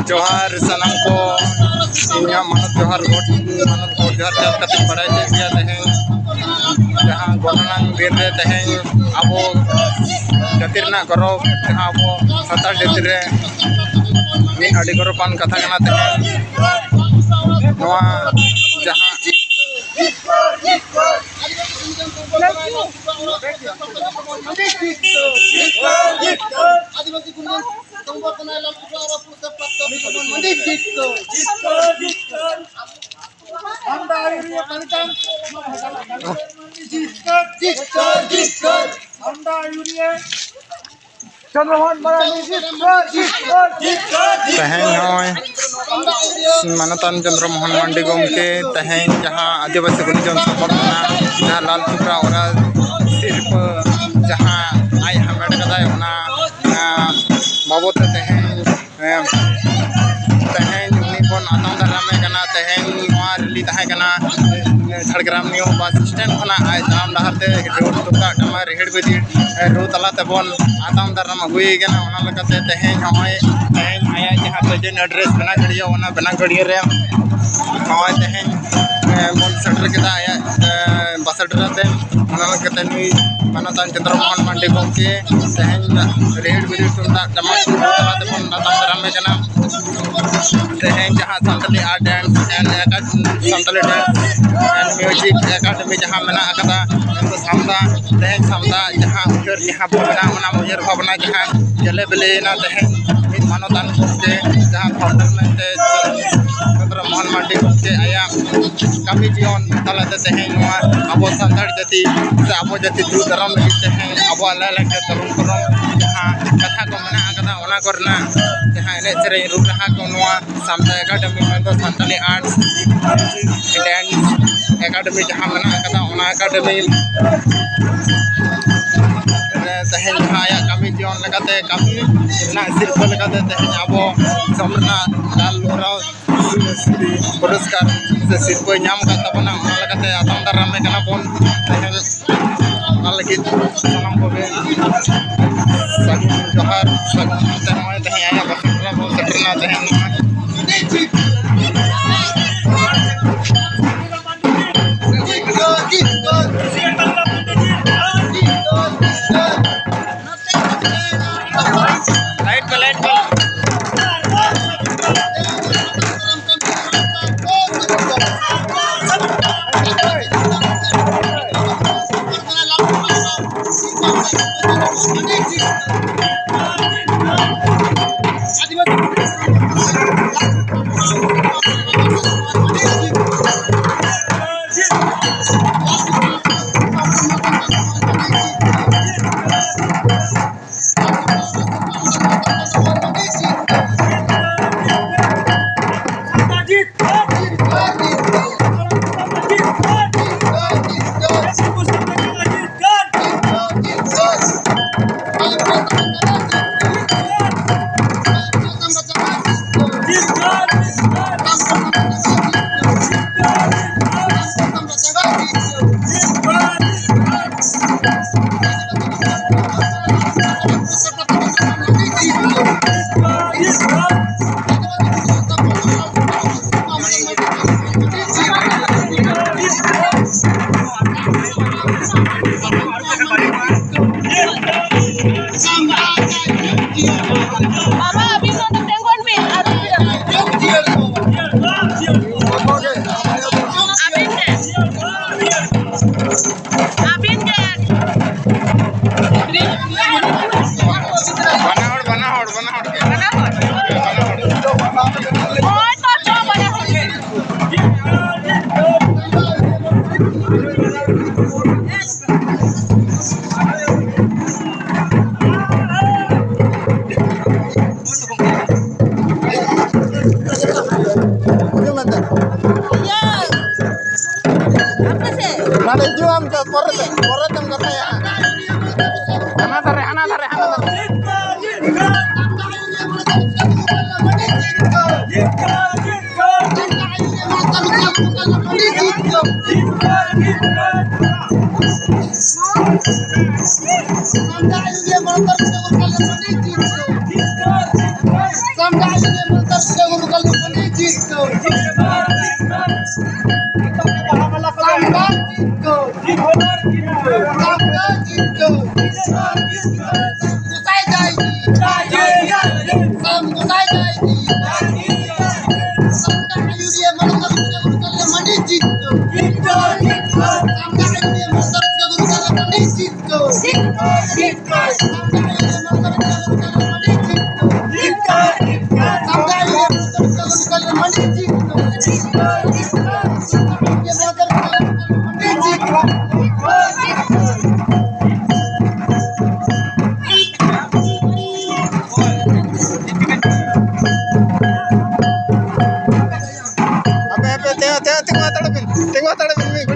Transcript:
जोहार सनम को इन मानत जोहार गोट मानत गोट जोहार चाल कते बड़ाई चे दिया तहें जहां गोनान दिन रे तहें अबो जतिरना करो जहां अबो सतार जति रे मी अडी गरोपान कथा कना तहें नोआ जहां मानतान चंद्र मोहन मांडी गोमके तहें जहां आदिवासी गुणीजन संपर्कना जहां लाल चुकरा और सिर्फ जहां आई हमेट कदाय ओना बाबत तहें उनी बन आतम दारामे कना तहें नोआ रिली तहें कना झाड़ग्राम न्यू बस स्टैंड खना आय दाम डहारते रोड तुका टमा रेहड़ बेदी रो तला तेबन आतम दाराम हुई गना ओना लगाते तहें होय तहें आया जहां प्रेजेंट एड्रेस बना गड़िया ओना बना गड़िया रे होय तहें मन सेंटर केदा आया बस अड्डाते ओना लगाते नुई मानतान चंद्र मोहन मांडी गोमके तहें रेहड़ बेदी तुंदा टमा रो तला तेबन आतम दारामे कना तहें जहां Santali art and Santali dance and music academy जहां मेना अकदा सामदा तहें सामदा जहां उजर जहां बना ओना उजर भावना जहां जले बेले ना तहें मित मानतान गोमके जहां फाउंडर मेंते चंद्र मोहन मांडी गोमके आया कमी जीवन तलाते तहें नोआ अबो संताड़ जाति से अबो जाति दू दरम तहें अबो अल्लाह लगे तरुण करम जहां कथा को मेना अकदा ओना करना जहां एने सेरे रूप रहा को नोआ सामदा एकेडमी में तो संताली आर्ट्स डांस एकेडमी जहां मेना अकदा ओना एकेडमी तहें जहां आया कमी जीवन लगाते कमी ना सिर्फ लगाते तहें अबो समरना लाल लोराव पुरस्कार से सिर्फ नाम का तबना ओना लगाते आतम दाराम में कना बोन तहें ओना लगी सनम को सगुन जोहार सगुन तहें आया बसरा बो सेटरना तहें porre tem kata ya. Hana dare. Tengok ada bin mi.